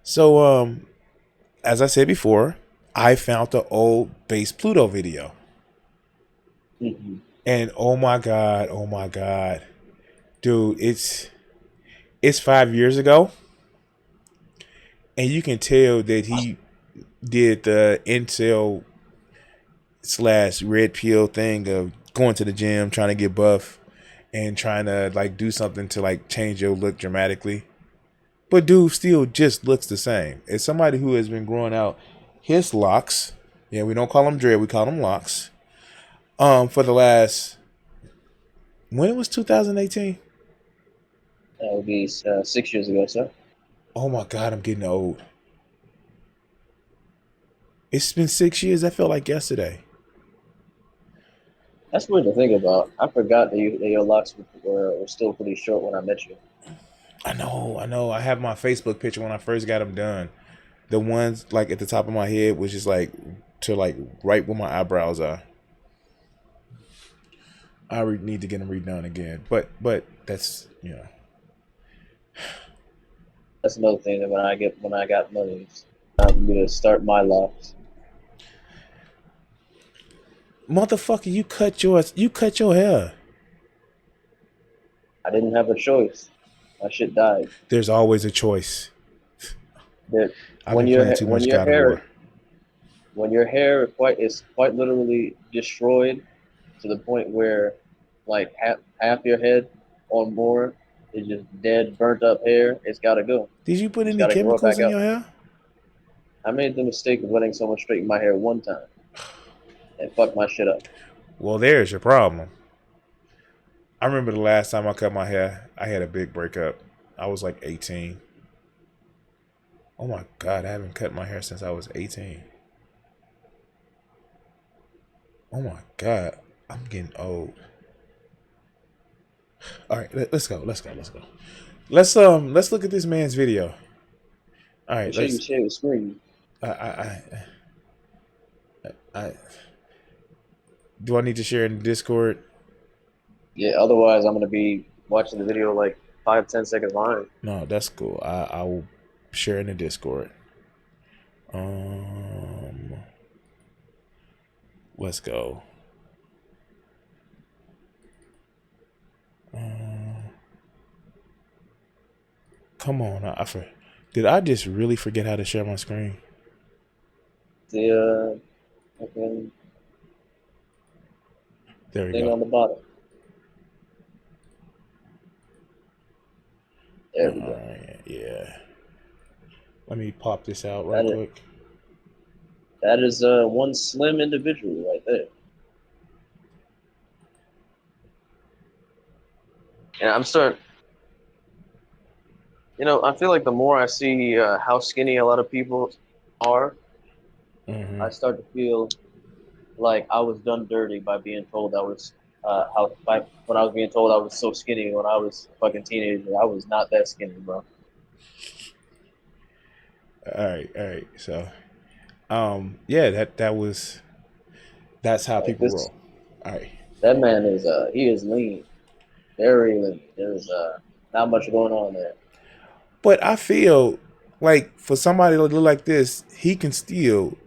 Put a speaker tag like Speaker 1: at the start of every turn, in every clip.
Speaker 1: So, as I said before, I found the old Base Pluto video.
Speaker 2: Hmm.
Speaker 1: And oh my god, dude, it's 5 years ago, and you can tell that he did the incel slash red pill thing of going to the gym, trying to get buff, and trying to like do something to like change your look dramatically. But dude still just looks the same. It's somebody who has been growing out his locks. Yeah, we don't call them dread, we call them locks. For the last when it was 2018.
Speaker 2: That would be 6 years ago, sir.
Speaker 1: Oh my god, I'm getting old. It's been 6 years. That felt like yesterday.
Speaker 2: That's weird to think about. I forgot that your locks were still pretty short when I met you.
Speaker 1: I know, I know. I have my Facebook picture when I first got them done. The ones like at the top of my head was just like to like right where my eyebrows are. Need to get them redone again. But that's
Speaker 2: That's another thing that when I got money, I'm gonna start my locks.
Speaker 1: motherfucker. You cut your hair.
Speaker 2: I didn't have a choice. My shit died.
Speaker 1: There's always a choice.
Speaker 2: That
Speaker 1: I've been playing too much God of War.
Speaker 2: when your hair is quite literally destroyed to the point where like half your head or more is just dead, burnt up hair. It's gotta go.
Speaker 1: Did you put
Speaker 2: It's
Speaker 1: any
Speaker 2: gotta grow
Speaker 1: chemicals
Speaker 2: back
Speaker 1: in
Speaker 2: out.
Speaker 1: your hair?
Speaker 2: I made the mistake of letting someone straighten my hair one time and fuck my shit up.
Speaker 1: Well, there's your problem. I remember the last time I cut my hair, I had a big breakup. I was like 18. Oh my god, I haven't cut my hair since I was 18. Oh my god, I'm getting old. All right, let's go. Let's go. Let's go. Let's look at this man's video. All
Speaker 2: You
Speaker 1: right,
Speaker 2: should you
Speaker 1: let's.
Speaker 2: share the screen.
Speaker 1: I do I need to share in Discord?
Speaker 2: Yeah, otherwise I'm gonna be watching the video like 5, 10 seconds behind.
Speaker 1: No, that's cool. I will share in the Discord. Um, let's go. Come on, did I just really forget how to share my screen?
Speaker 2: The fucking
Speaker 1: There we
Speaker 2: thing
Speaker 1: go.
Speaker 2: on the bottom. There we go.
Speaker 1: Yeah. Let me pop this out right
Speaker 2: That is
Speaker 1: quick.
Speaker 2: that is one slim individual right there. And I'm starting. I feel like the more I see how skinny a lot of people are,
Speaker 1: Mm-hmm.
Speaker 2: I start to feel like I was done dirty by being told I was how by when I was being told I was so skinny when I was a fucking teenager. I was not that skinny, bro.
Speaker 1: All right. So, yeah, that's how
Speaker 2: Like
Speaker 1: people
Speaker 2: this,
Speaker 1: roll. All right.
Speaker 2: that man is he is lean, very lean. There's not much going on there.
Speaker 1: But I feel like for somebody to look like this, he can still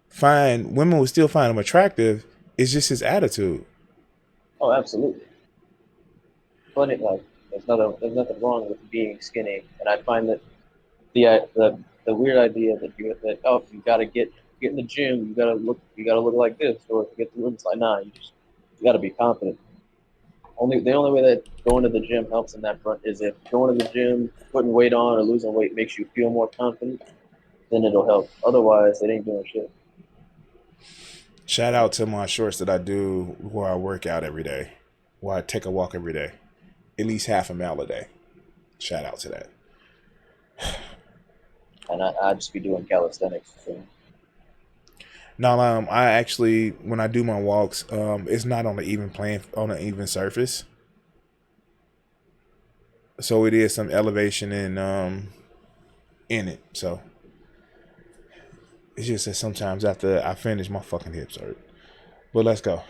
Speaker 1: find women will still find him attractive. It's just his attitude.
Speaker 2: Oh, absolutely. But like there's nothing wrong with being skinny, and I find that the weird idea that you gotta get in the gym, you gotta look like this, or to get the room. It's like nah, you gotta be confident. The only way that going to the gym helps in that front is if going to the gym, putting weight on or losing weight makes you feel more confident, then it'll help. Otherwise, it ain't doing shit.
Speaker 1: Shout out to my shorts that I do where I work out every day, where I take a walk every day, at least half a mile a day. Shout out to that.
Speaker 2: And I just be doing calisthenics. So.
Speaker 1: Now, I actually when I do my walks, it's not on on an even surface, so it is some elevation in it. So it's just that sometimes after I finish, my fucking hips hurt. But let's go.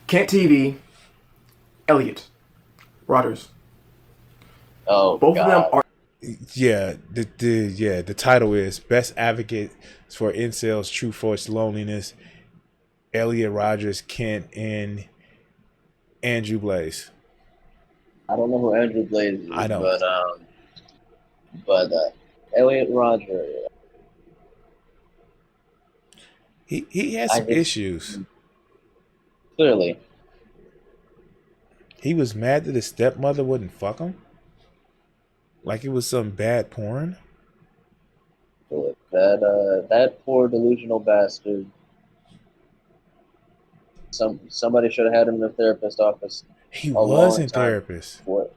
Speaker 3: Kent TV, Elliot, Rodgers.
Speaker 2: Oh
Speaker 3: Both of them
Speaker 2: God.
Speaker 3: are
Speaker 1: Yeah, the title is Best Advocate for Incels, True Force Loneliness, Elliot Rogers, Kent, and Andrew Blaze.
Speaker 2: I don't know who Andrew Blaze
Speaker 1: I
Speaker 2: is,
Speaker 1: don't.
Speaker 2: but Elliot Roger.
Speaker 1: He had
Speaker 2: I
Speaker 1: some
Speaker 2: just
Speaker 1: issues.
Speaker 2: clearly
Speaker 1: He was mad that his stepmother wouldn't fuck him. Like it was some bad porn.
Speaker 2: that poor delusional bastard. Somebody should have had him in the therapist office
Speaker 1: He
Speaker 2: a long
Speaker 1: wasn't
Speaker 2: time
Speaker 1: therapist.
Speaker 2: before.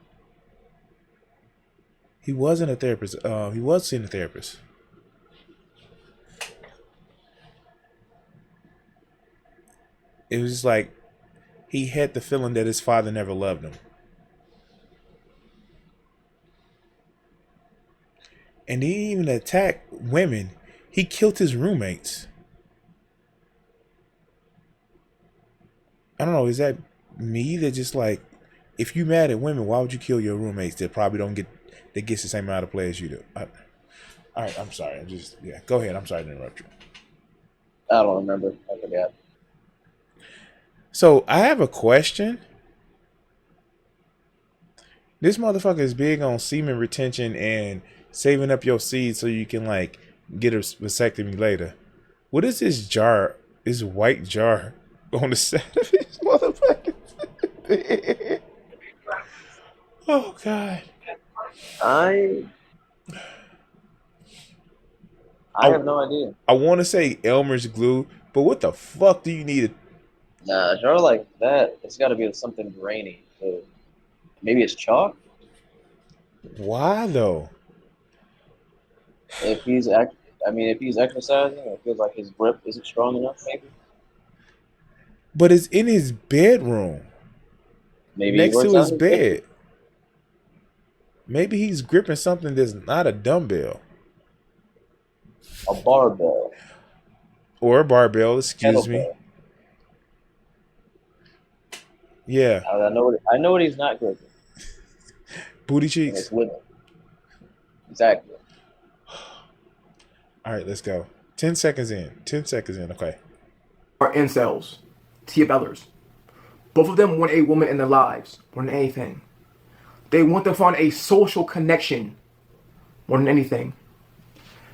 Speaker 1: He wasn't a therapist. He was seeing a therapist. It was just like he had the feeling that his father never loved him. And he didn't even attack women. He killed his roommates. I don't know. Is that me that just like, if you mad at women, why would you kill your roommates that probably don't get that gets the same amount of play as you do? All right, I'm sorry. I'm just yeah. Go ahead. I'm sorry to interrupt you.
Speaker 2: I don't remember. I forgot.
Speaker 1: So I have a question. This motherfucker is big on semen retention and saving up your seed so you can like get a vasectomy later. What is this jar? This white jar on the side of his motherfucking bed? Oh god.
Speaker 2: I I
Speaker 1: I
Speaker 2: have no idea.
Speaker 1: I want to say Elmer's glue, but what the fuck do you need it?
Speaker 2: Nah, a jar like that, it's got to be something grainy. So maybe it's chalk.
Speaker 1: Why though?
Speaker 2: If he's act, I mean, if he's exercising, it feels like his grip isn't strong enough.
Speaker 1: But it's in his bedroom
Speaker 2: Maybe he
Speaker 1: next
Speaker 2: works
Speaker 1: to
Speaker 2: out
Speaker 1: his
Speaker 2: in his bedroom.
Speaker 1: bed. Maybe he's gripping something that's not a dumbbell
Speaker 2: A barbell,
Speaker 1: or a barbell. Excuse me.
Speaker 2: kettlebell.
Speaker 1: Yeah,
Speaker 2: I know what he's not gripping,
Speaker 1: booty
Speaker 2: and
Speaker 1: cheeks.
Speaker 2: it's women. Exactly.
Speaker 1: All right, let's go. 10 seconds in. 10 seconds in. Okay.
Speaker 3: incels, TFLers. Both of them want a woman in their lives more than anything. They want to find a social connection more than anything.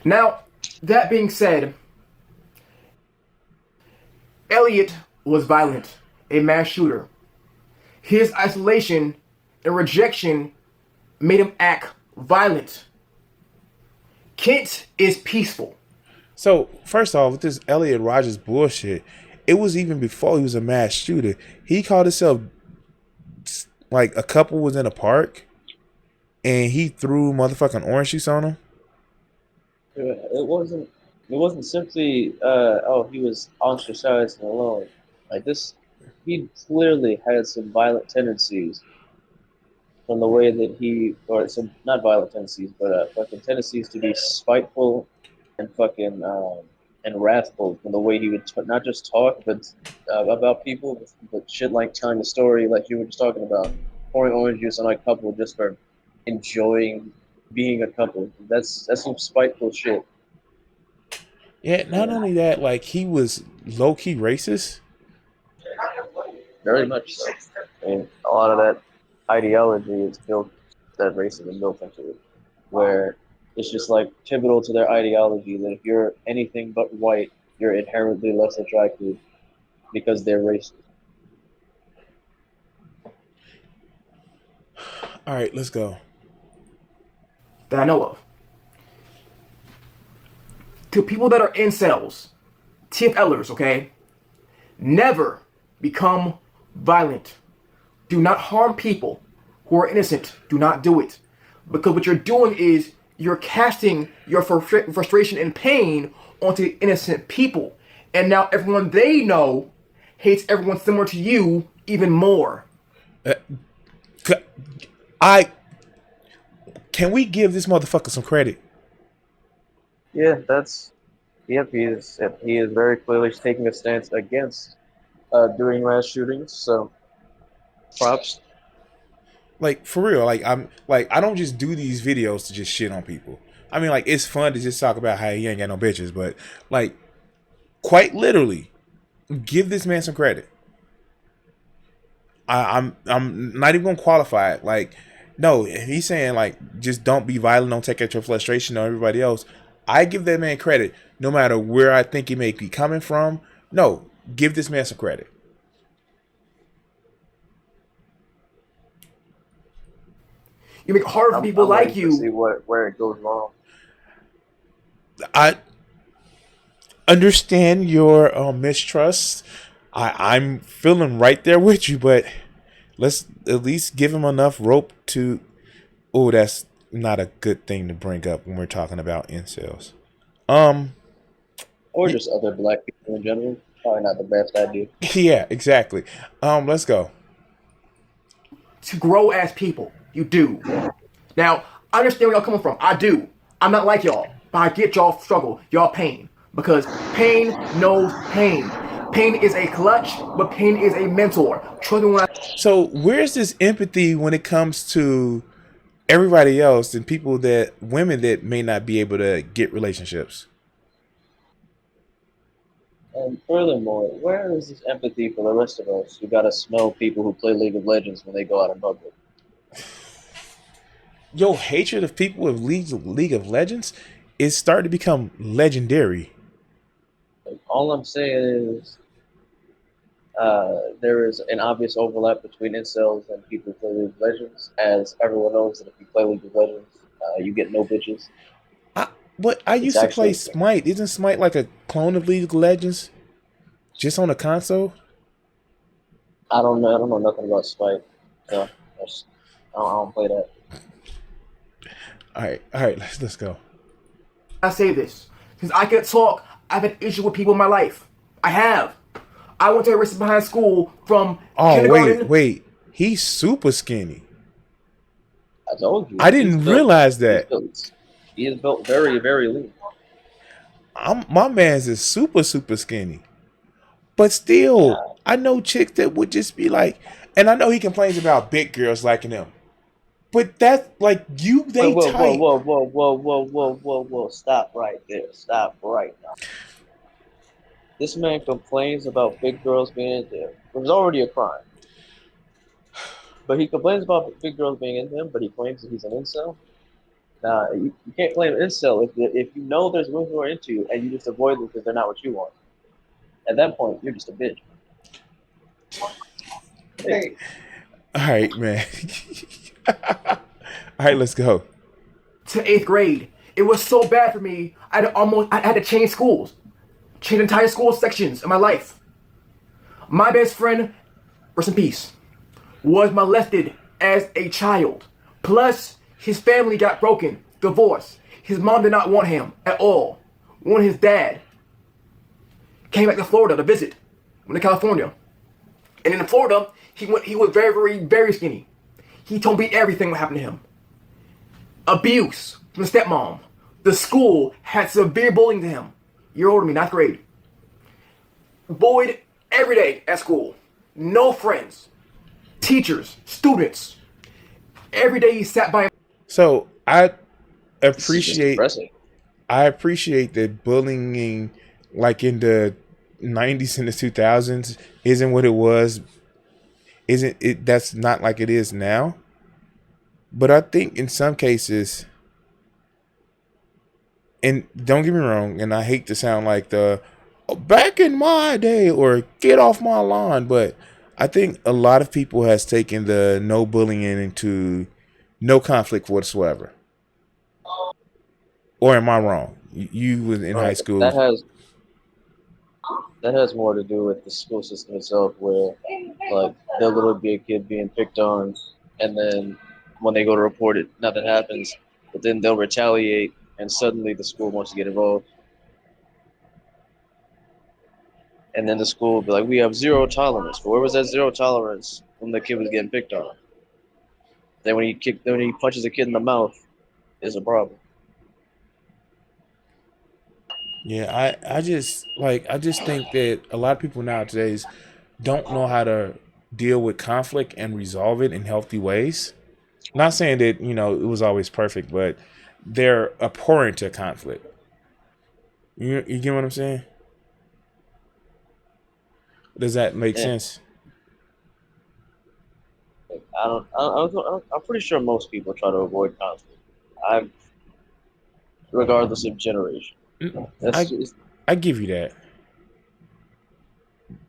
Speaker 3: Now, that being said, Elliot was violent, a mass shooter. His isolation and rejection made him act violent. Kent is peaceful.
Speaker 1: So first off, with this Elliot Rogers bullshit, it was even before he was a mass shooter. He called himself like a couple was in a park and he threw motherfucking orange juice on him.
Speaker 2: It wasn't. It wasn't simply. Oh, he was ostracized and alone. Like this, he clearly had some violent tendencies from the way that or some not violent tendencies, but fucking tendencies to be spiteful and and wrathful from the way he would not just talk, but about people, but shit like telling a story like you were just talking about, pouring orange juice on a couple just for enjoying being a couple. That's some spiteful shit.
Speaker 1: Yeah, not
Speaker 2: And
Speaker 1: only that, like he was low key racist.
Speaker 2: very much so. And a lot of that ideology is built, that racism built into it, where it's just like pivotal to their ideology that if you're anything but white, you're inherently less attractive because they're racist.
Speaker 1: All right, let's go.
Speaker 3: That I know of. To people that are incels, TFLers, okay? Never become violent. Do not harm people who are innocent. Do not do it. Because what you're doing is you're casting your frustration and pain onto innocent people. And now everyone they know hates everyone similar to you even more.
Speaker 1: I can we give this motherfucker some credit?
Speaker 2: Yeah, that's yep. He is very clearly taking a stance against doing mass shootings. So props.
Speaker 1: Like for real, like I don't just do these videos to just shit on people. I mean, like it's fun to just talk about how he ain't got no bitches, but like quite literally, give this man some credit. I'm not even gonna qualify it. Like, no, he's saying like just don't be violent, don't take out your frustration on everybody else. I give that man credit, no matter where I think he may be coming from. No, give this man some credit.
Speaker 3: You make it harder for people
Speaker 2: I'm
Speaker 3: like
Speaker 2: waiting to see
Speaker 3: you.
Speaker 2: where it goes wrong.
Speaker 1: I understand your mistrust. I'm feeling right there with you, but let's at least give him enough rope to. Oh, that's not a good thing to bring up when we're talking about incels. Um,
Speaker 2: Or just other black people in general. Probably not the best idea.
Speaker 1: yeah, exactly. Let's go.
Speaker 3: To grow as people. You do. Now, I understand where y'all coming from. I do. I'm not like y'all, but I get y'all struggle, y'all pain. Because pain knows pain. Pain is a clutch, but pain is a mentor. Trust me when I
Speaker 1: So, where's this empathy when it comes to everybody else and people that women that may not be able to get relationships?
Speaker 2: And furthermore, where is this empathy for the rest of us who gotta smell people who play League of Legends when they go out in public?
Speaker 1: Your hatred of people with League of Legends is starting to become legendary.
Speaker 2: Like, all I'm saying is there is an obvious overlap between incels and people who play League of Legends, as everyone knows that if you play League of Legends, you get no bitches.
Speaker 1: I, what I
Speaker 2: It's
Speaker 1: used to play
Speaker 2: actually,
Speaker 1: Smite. Isn't Smite like a clone of League of Legends, just on a console?
Speaker 2: I don't know nothing about Spike, so I don't play that.
Speaker 1: All right, let's go.
Speaker 3: say this. Since I can talk, I've had issues with people in my life. I have. I went to a race behind school from
Speaker 1: Oh
Speaker 3: kindergarten.
Speaker 1: wait, he's super skinny.
Speaker 2: I told you,
Speaker 1: I didn't realize
Speaker 2: he's
Speaker 1: that.
Speaker 2: built, he is built very, very lean.
Speaker 1: My man's is super skinny. But still,
Speaker 2: Yeah.
Speaker 1: I know chicks that would just be like, and I know he complains about big girls liking him. But that's like you,
Speaker 2: Whoa,
Speaker 1: they
Speaker 2: whoa, whoa,
Speaker 1: tight.
Speaker 2: whoa, whoa, whoa, whoa, whoa, whoa, whoa! Stop right there! Stop right now! This man complains about big girls being in there, which is already a crime. But he complains about big girls being in him, but he claims that he's an incel. Nah, you can't claim incel if you know there's women who are into you and you just avoid them because they're not what you want. At that point, you're just a bitch. Hey,
Speaker 1: All right, man. All right, let's go.
Speaker 3: To eighth grade. It was so bad for me. I had to change schools, change entire school sections in my life. My best friend, rest in peace, was molested as a child. Plus, his family got broken, divorced. His mom did not want him at all. Wanted his dad. Came back to Florida to visit. Went to California. And in Florida, he was very, very, very skinny. He told me everything what happened to him. Abuse from the stepmom. The school had severe bullying to him. You're older than me, ninth grade. Bullied every day at school. No friends. Teachers, students. Every day he sat by him.
Speaker 1: So
Speaker 2: this is just
Speaker 1: appreciate
Speaker 2: depressing.
Speaker 1: I appreciate that bullying, like in the '90s and the 2000s, isn't what it was. Isn't it? That's not like it is now. But I think in some cases, and don't get me wrong, and I hate to sound like the back in my day or get off my lawn, but I think a lot of people has taken the no bullying into no conflict whatsoever. Or am I wrong? You was in high
Speaker 2: Right.
Speaker 1: school.
Speaker 2: That has more to do with the school system itself, where like there'll literally be a kid being picked on, and then when they go to report it, nothing happens. But then they'll retaliate, and suddenly the school wants to get involved, and then the school will be like, "We have zero tolerance." But where was that zero tolerance when the kid was getting picked on? Then when he punches a kid in the mouth, is a problem.
Speaker 1: Yeah, I just think that a lot of people nowadays don't know how to deal with conflict and resolve it in healthy ways. Not saying that it was always perfect, but they're abhorrent to conflict. You get what I'm saying? Does that make
Speaker 2: Yeah,
Speaker 1: sense?
Speaker 2: I'm pretty sure most people try to avoid conflict. I'm regardless of generation. That's
Speaker 1: I
Speaker 2: just
Speaker 1: I give you that,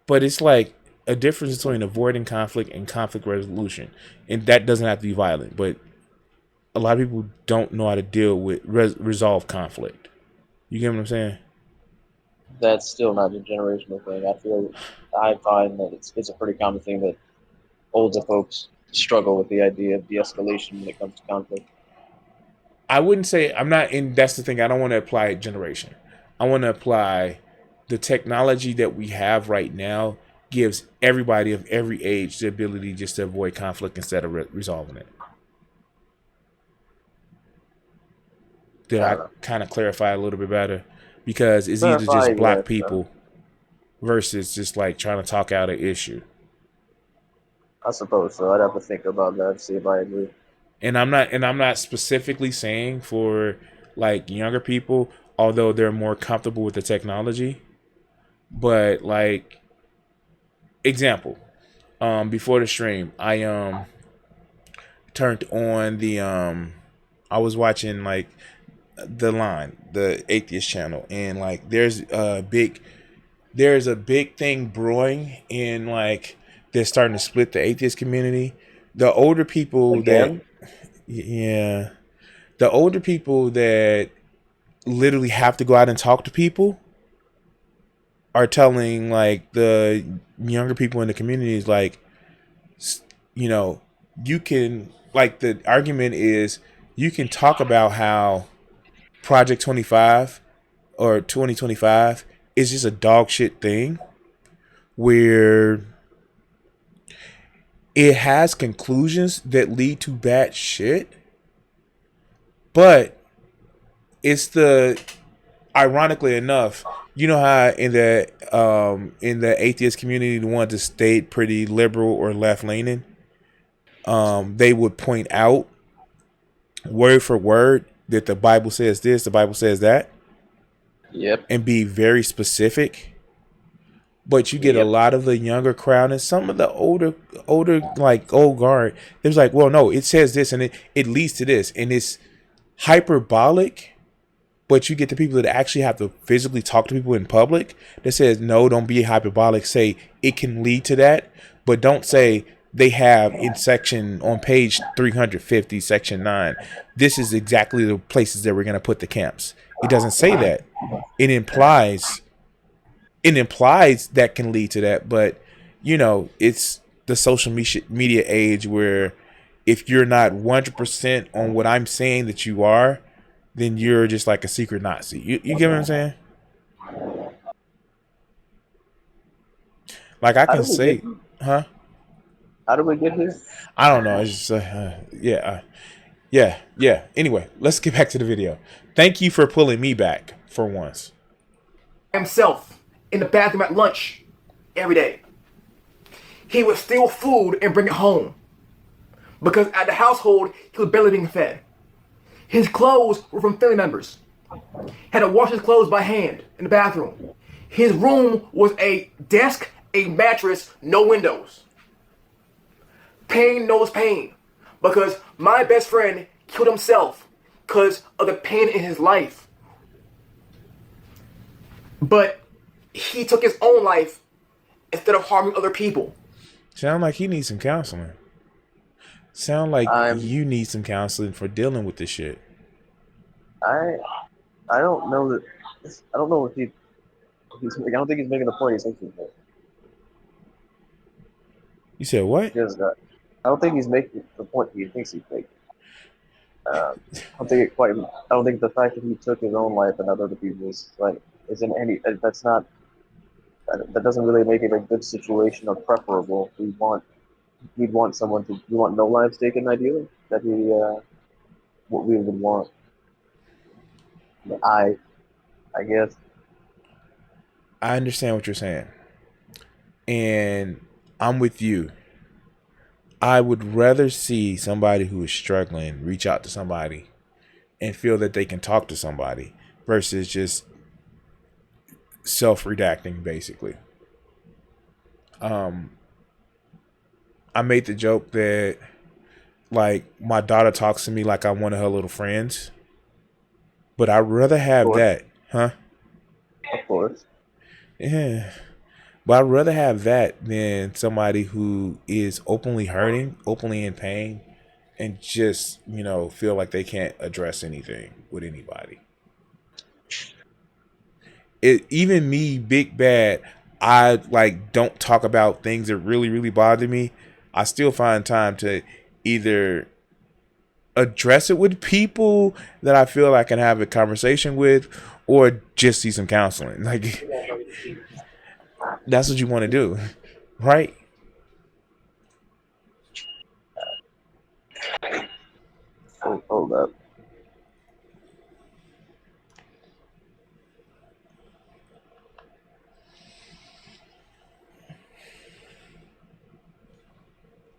Speaker 1: but it's like a difference between avoiding conflict and conflict resolution, and that doesn't have to be violent. But a lot of people don't know how to deal with resolve conflict. You get what I'm saying?
Speaker 2: that's still not a generational thing. I find that it's a pretty common thing that older folks struggle with the idea of de-escalation when it comes to conflict.
Speaker 1: I wouldn't say I'm not in. That's the thing. I don't want to apply generation. I want to apply the technology that we have right now gives everybody of every age the ability just to avoid conflict instead of resolving it. Did
Speaker 2: I
Speaker 1: I
Speaker 2: don't know.
Speaker 1: kind of clarify a little bit better? Because it's either
Speaker 2: Clarify,
Speaker 1: just
Speaker 2: yeah.
Speaker 1: block people versus just like trying to talk out an issue.
Speaker 2: I suppose so. I'd have to think about that and see if I agree.
Speaker 1: And I'm not specifically saying for like younger people, although they're more comfortable with the technology, but like example, before the stream, I turned on the I was watching like the line, the atheist channel, and like there's a big thing brewing in like they're starting to split the atheist community. The older people that
Speaker 2: Again,
Speaker 1: yeah, the older people that literally have to go out and talk to people are telling like the younger people in the communities like you know you can like the argument is you can talk about how Project 25 or 2025 is just a dog shit thing where it has conclusions that lead to bad shit, but it's the ironically enough, you know how in the atheist community the ones that stayed pretty liberal or left leaning, they would point out word for word that the Bible says this, the Bible says that,
Speaker 2: yep,
Speaker 1: and be very specific. But you get a
Speaker 2: yep,
Speaker 1: lot of the younger crowd and some of the older like old guard. It was like, well, no, it says this and it leads to this, and it's hyperbolic. But you get the people that actually have to physically talk to people in public that says, no, don't be hyperbolic. Say it can lead to that, but don't say they have in section on page 350, section 9. This is exactly the places that we're going to put the camps. It doesn't say that. It implies that can lead to that, but it's the social media age where if you're not 100% on what I'm saying that you are, then you're just like a secret Nazi. You get what I'm saying? Like I
Speaker 2: How
Speaker 1: can
Speaker 2: do we get
Speaker 1: say,
Speaker 2: here?
Speaker 1: huh?
Speaker 2: How do we get here?
Speaker 1: I don't know. It's just yeah, yeah. Anyway, let's get back to the video. Thank you for pulling me back for once.
Speaker 3: Himself in the bathroom at lunch every day. He would steal food and bring it home because at the household he was barely being fed. His clothes were from family members. Had to wash his clothes by hand in the bathroom. His room was a desk, a mattress, no windows. Pain knows pain because my best friend killed himself because of the pain in his life. But he took his own life instead of harming other people.
Speaker 1: Sound like he needs some counseling. Sound like
Speaker 2: I'm
Speaker 1: you need some counseling for dealing with this shit.
Speaker 2: I I don't know that I don't know if I don't think he's making the point he's thinking of
Speaker 1: You said what?
Speaker 2: because I don't think he's making the point he thinks he's making. I don't think it quite. I don't think the fact that he took his own life and not other people's like isn't any. That's not. That doesn't really make it a good situation or preferable. We'd want someone to. We want no lives taken. Ideally, that we what we would want. I I guess.
Speaker 1: I understand what you're saying, and I'm with you. I would rather see somebody who is struggling reach out to somebody and feel that they can talk to somebody versus just self-redacting, basically. I made the joke that, like, my daughter talks to me like I'm one of her little friends, but I'd rather
Speaker 2: Of
Speaker 1: have
Speaker 2: course,
Speaker 1: that, huh?
Speaker 2: of course.
Speaker 1: Yeah. But I'd rather have that than somebody who is openly hurting, openly in pain, and just, feel like they can't address anything with anybody. Even me, Big Bad, I like don't talk about things that really, really bother me. I still find time to either address it with people that I feel I can have a conversation with, or just see some counseling. Like, that's what you want to do, right?
Speaker 2: Hold up.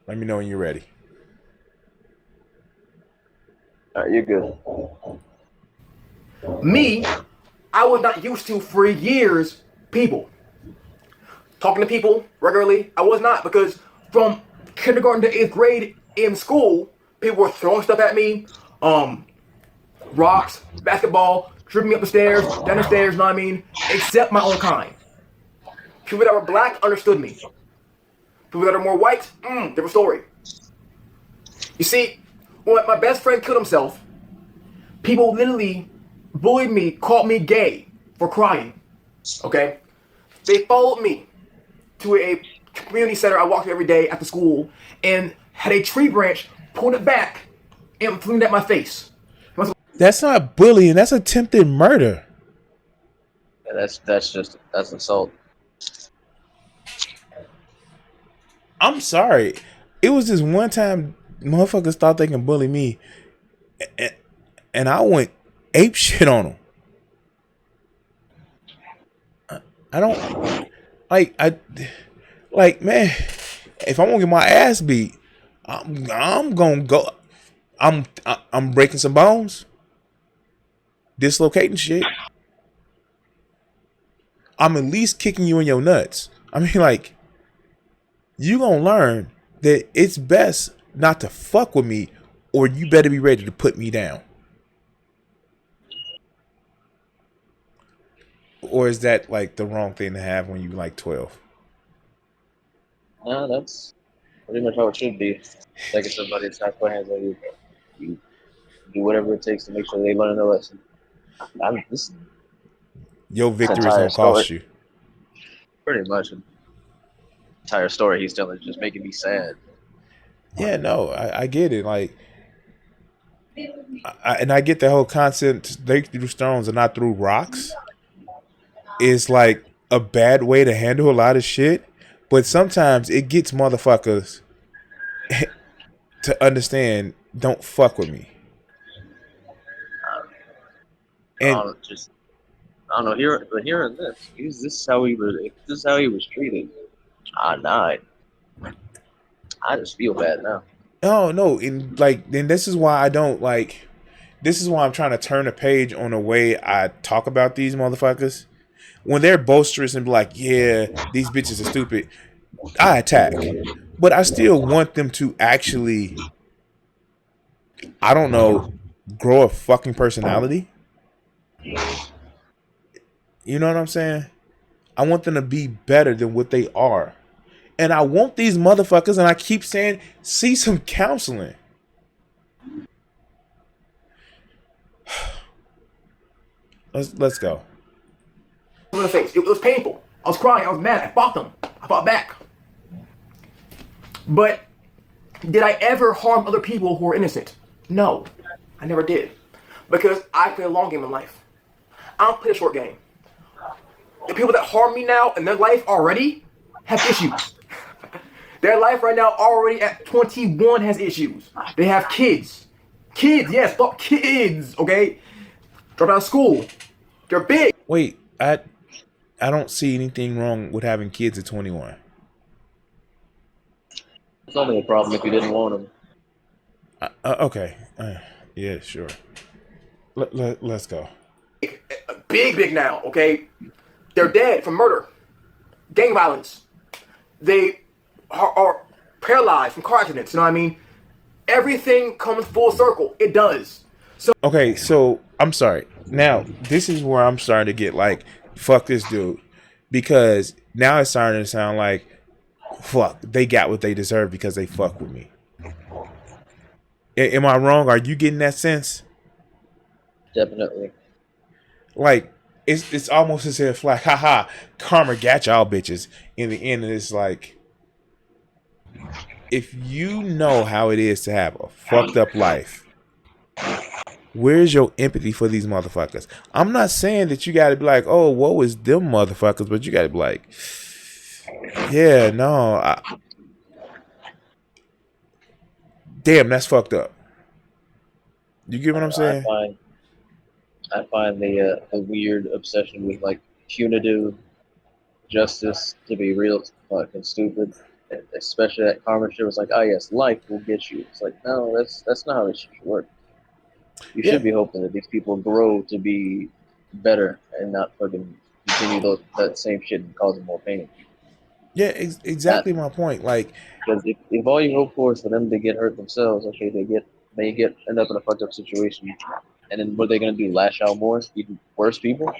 Speaker 1: Let me know when you're ready.
Speaker 2: All right, you're good.
Speaker 3: Me, I was not used to for years people. Talking to people regularly, I was not because from kindergarten to eighth grade in school, people were throwing stuff at me, rocks, basketball, tripping me up the stairs, down the stairs, you know what I mean? Except my own kind. People that were black understood me. People that are more white, different story. You see, when my best friend killed himself, people literally bullied me, called me gay for crying. Okay? They followed me to a community center I walked to every day after school and had a tree branch, pulled it back, and threw it at my face.
Speaker 1: That's not bullying. That's attempted murder.
Speaker 2: Yeah, that's assault.
Speaker 1: I'm sorry. It was this one time motherfuckers thought they can bully me, and I went ape shit on them. I don't man. If I'm gonna get my ass beat, I'm gonna go. I'm breaking some bones, dislocating shit. I'm at least kicking you in your nuts. I mean, like, you gonna learn that it's best not to fuck with me, or you better be ready to put me down. Or is that like the wrong thing to have when you like 12?
Speaker 2: No, that's pretty much how it should be. Like if somebody's not putting hands on you, you do whatever it takes to make sure they learn the lesson. This
Speaker 1: Your victory is
Speaker 2: entire
Speaker 1: gonna
Speaker 2: story,
Speaker 1: cost you.
Speaker 2: pretty much, entire story he's telling is just making me sad.
Speaker 1: Yeah, no, I get it. Like, and I get the whole concept. They threw stones and not threw rocks. Is like a bad way to handle a lot of shit, but sometimes it gets motherfuckers to understand. Don't fuck with me. And
Speaker 2: I don't know. Hearing this is how he was. If this is how he was treated. Nah. I just feel bad now.
Speaker 1: oh no, and like, then this is why I don't like. This is why I'm trying to turn a page on the way I talk about these motherfuckers. When they're boisterous and be like, yeah, these bitches are stupid, I attack. But I still want them to actually, I don't know, grow a fucking personality. You know what I'm saying? I want them to be better than what they are. And I want these motherfuckers, and I keep saying, see some counseling. Let's go.
Speaker 3: In the face. It was painful. I was crying. I was mad. I fought them. I fought back. But did I ever harm other people who were innocent? No, I never did. Because I play a long game in life. I don't play a short game. The people that harm me now in their life already have issues. Their life right now already at 21 has issues. They have kids. Kids, yes, fuck kids, okay? Drop out of school. They're big.
Speaker 1: Wait, I don't see anything wrong with having kids at 21.
Speaker 2: It's only a problem if you didn't want them.
Speaker 1: Okay. Yeah, sure. Let's go.
Speaker 3: Big now, okay? They're dead from murder, gang violence. They are paralyzed from car accidents. You know what I mean? Everything comes full circle. It does. So
Speaker 1: Okay, so I'm sorry. Now, this is where I'm starting to get like, fuck this dude. Because now it's starting to sound like, fuck, they got what they deserve because they fuck with me. Am I wrong? Are you getting that sense?
Speaker 2: Definitely.
Speaker 1: Like, it's almost as if like, haha, karma got y'all bitches. In the end, it's like, if you know how it is to have a fucked up life, where's your empathy for these motherfuckers? I'm not saying that you gotta be like, oh, woe is them motherfuckers, but you gotta be like, yeah, no, damn, that's fucked up. You get what I'm
Speaker 2: I
Speaker 1: saying?
Speaker 2: find I find the weird obsession with like punitive justice to be real fucking stupid. Especially that karma shit was like, oh yes, life will get you. It's like, no, that's not how this should work. You
Speaker 1: Yeah,
Speaker 2: should be hoping that these people grow to be better and not fucking continue that same shit and causing more pain.
Speaker 1: yeah,
Speaker 2: That
Speaker 1: exactly my point. Like,
Speaker 2: because if all you hope for is for them to get hurt themselves, okay, they end up in a fucked up situation, and then what are they gonna do? Lash out more, even worse people?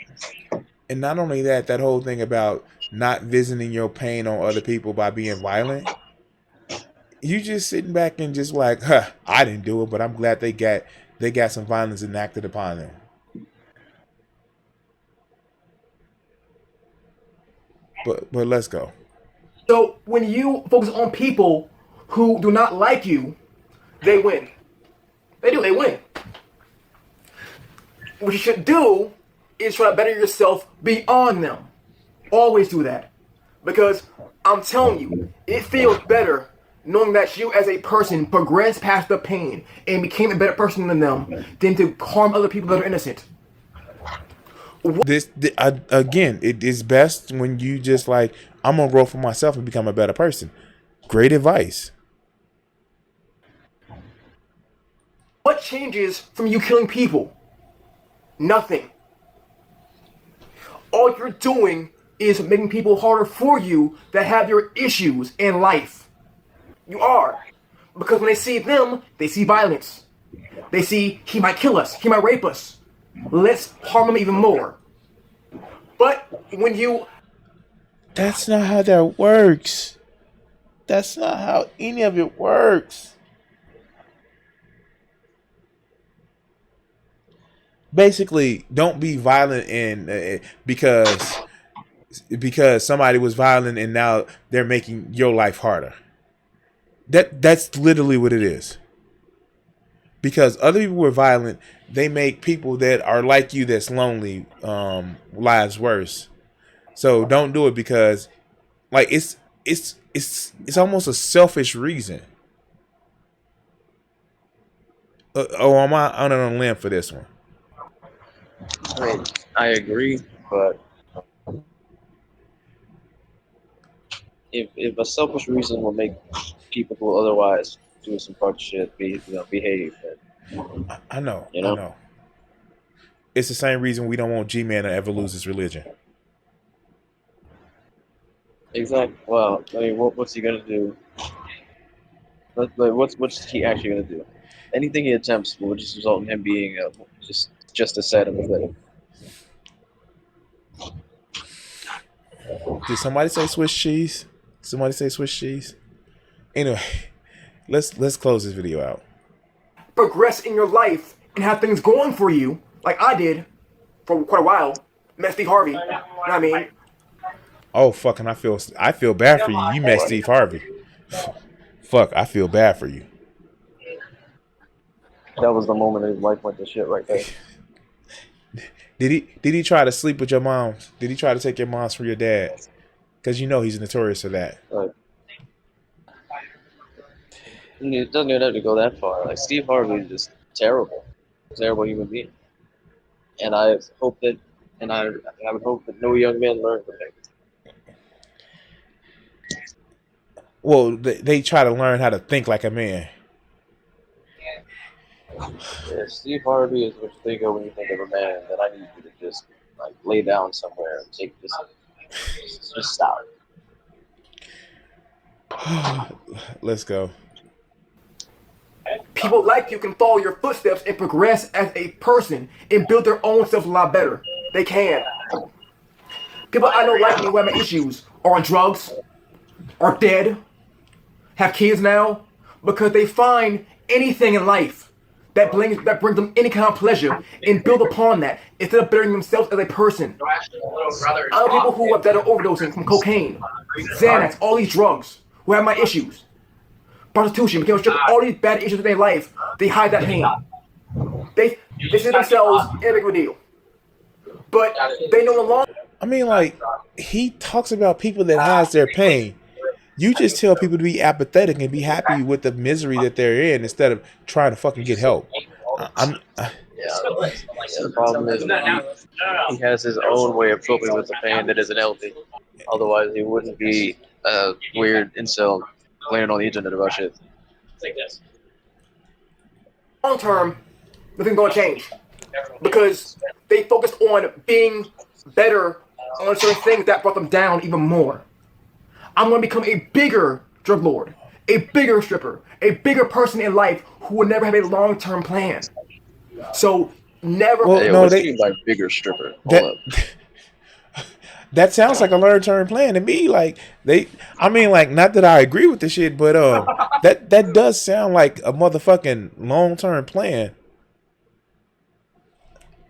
Speaker 1: and not only that, that whole thing about not visiting your pain on other people by being violent. You just sitting back and just like, huh, I didn't do it, but I'm glad they got some violence enacted upon them. But let's go.
Speaker 3: so when you focus on people who do not like you, they win. They do. They win. What you should do is try to better yourself beyond them. Always do that. Because I'm telling you, it feels better knowing that you as a person progressed past the pain and became a better person than them than to harm other people that are innocent.
Speaker 1: Again, it is best when you just like, I'm gonna grow for myself and become a better person. Great advice.
Speaker 3: What changes from you killing people? Nothing. All you're doing is making people harder for you that have your issues in life. You are. Because when they see them, they see violence. They see he might kill us, he might rape us. Let's harm him even more. But when you
Speaker 1: That's not how that works. That's not how any of it works. Basically, don't be violent and because somebody was violent and now they're making your life harder. That's literally what it is. Because other people were violent, they make people that are like you that's lonely lives worse. So don't do it because like it's almost a selfish reason. Am I on a limb for this one?
Speaker 2: I mean, I agree, but if a selfish reason will make people who otherwise do some fuck shit behave, then,
Speaker 1: I know,
Speaker 2: you
Speaker 1: I
Speaker 2: know.
Speaker 1: know. It's the same reason we don't want G-Man to ever lose his religion.
Speaker 2: Exactly. Well, I mean, what's he gonna do? What's he actually gonna do? Anything he attempts will just result in him being just a set of pathetic.
Speaker 1: Did somebody say Swiss cheese? Somebody say Swiss cheese? Anyway, let's close this video out.
Speaker 3: progress in your life and have things going for you, like I did for quite a while, met Steve Harvey, you know what I mean?
Speaker 1: Oh fucking, I feel bad for you. You met Steve Harvey. Fuck, I feel bad for you.
Speaker 2: That was the moment his life went to shit right there.
Speaker 1: Did he try to sleep with your moms? Did he try to take your moms from your dad? Because you know he's notorious for that.
Speaker 2: Like, it doesn't even have to go that far. Like Steve Harvey is just terrible human being. And I hope that, and I would hope that no young man learn from him.
Speaker 1: Well, they try to learn how to think like a man.
Speaker 2: If Steve Harvey is what you think of when you think of a man, then I need you to just like lay down somewhere and take this. Just stop.
Speaker 1: Let's go.
Speaker 3: People like you can follow your footsteps and progress as a person and build their own self a lot better. They can. People I know like me who have my issues are on drugs, are dead, have kids now, because they find anything in life that brings them any kind of pleasure and build upon that instead of bettering themselves as a person. I know people who have died of overdosing from cocaine, Xanax, all these drugs, who have my issues. Prostitution, became a stripper, all these bad issues in their life, they hide that pain. They see themselves in a big deal. But they know the long.
Speaker 1: I mean, like, he talks about people that hides their pain. You just tell people to be apathetic and be happy with the misery that they're in instead of trying to fucking get help.
Speaker 2: Yeah, the problem is he has his own way of coping with the pain that isn't healthy. Otherwise, he wouldn't be a weird incel laying on the internet about shit.
Speaker 3: Long term, nothing's gonna change. Because they focused on being better on certain things that brought them down even more. I'm gonna become a bigger drug lord, a bigger stripper, a bigger person in life who will never have a long-term plan. So never.
Speaker 1: Well,
Speaker 2: Hey,
Speaker 1: no,
Speaker 2: what's
Speaker 1: they
Speaker 2: he by bigger stripper?
Speaker 1: that
Speaker 2: Hold up.
Speaker 1: that sounds like a long-term plan to me. Like I mean, like, not that I agree with the shit, but that does sound like a motherfucking long-term plan.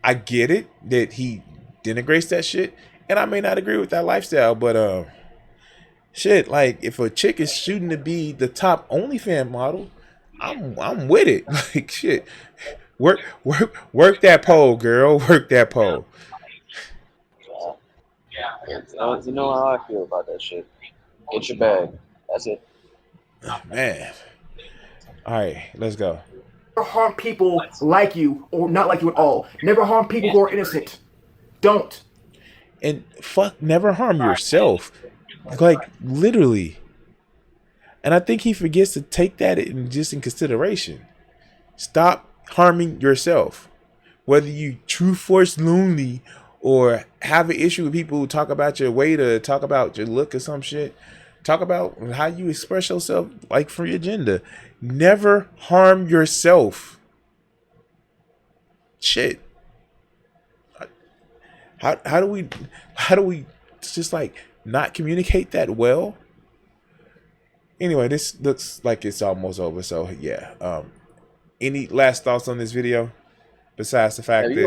Speaker 1: I get it that he denigrates that shit, and I may not agree with that lifestyle, but shit, like, if a chick is shooting to be the top OnlyFans model, I'm with it. Like, shit, work that pole, girl, work that pole.
Speaker 2: You know how I feel about that shit. Get your bag. That's it.
Speaker 1: Man, all right, let's go.
Speaker 3: Never harm people like you or not like you at all. Never harm people who are innocent. Don't.
Speaker 1: And fuck, never harm yourself. Like, literally. And I think he forgets to take that in consideration. Stop harming yourself. Whether you true force lonely or have an issue with people who talk about your weight or talk about your look or some shit. Talk about how you express yourself, like, for your gender. Never harm yourself. Shit. How do we just, like, not communicate that well? Anyway, this looks like it's almost over. So yeah. Any last thoughts on this video besides the fact
Speaker 2: Have
Speaker 1: that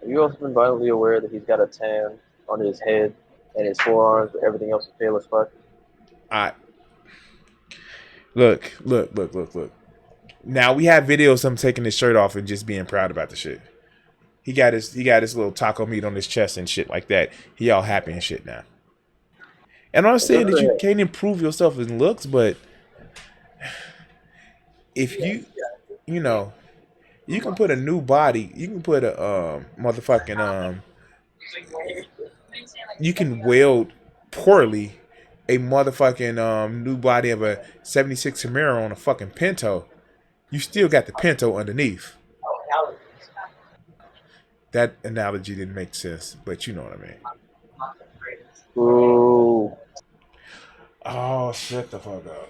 Speaker 2: you also been violently aware that he's got a tan on his head and his forearms, but everything else is pale as fuck?
Speaker 1: I look. Now we have videos of him taking his shirt off and just being proud about the shit. He got his little taco meat on his chest and shit like that. He all happy and shit now. And I'm saying that you can't improve yourself in looks, but if you know, you can put a new body, you can put a motherfucking you can weld poorly a motherfucking new body of a 76 Camaro on a fucking Pinto. You still got the Pinto underneath. That analogy didn't make sense, but you know what I mean.
Speaker 2: Ooh.
Speaker 1: Oh, shut the fuck up.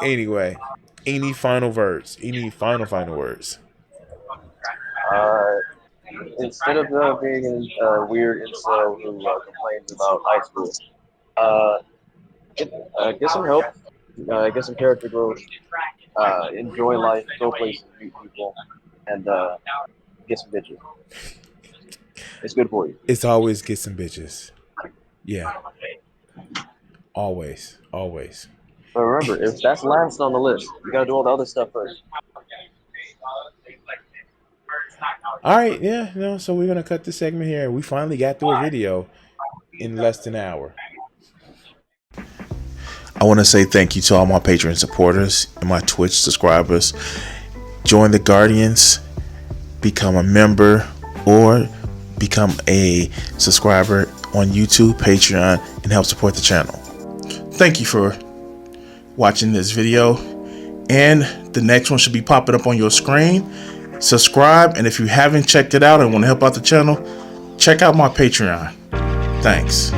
Speaker 1: Anyway, any final words? Any final words?
Speaker 2: Instead of being a weird incel who complains about high school, get some help, get some character growth, enjoy life, go places, meet people, and get some bitches. It's good for you.
Speaker 1: It's always get some bitches. Yeah. Always.
Speaker 2: But remember, if that's last on the list, you gotta do all the other stuff first.
Speaker 1: All right, yeah, no. So we're gonna cut this segment here. We finally got through a video in less than an hour. I want to say thank you to all my Patreon supporters and my Twitch subscribers. Join the Guardians, become a member, or become a subscriber on YouTube, Patreon, and help support the channel. thank you for watching this video, and the next one should be popping up on your screen. Subscribe, and if you haven't checked it out and want to help out the channel, check out my Patreon. Thanks.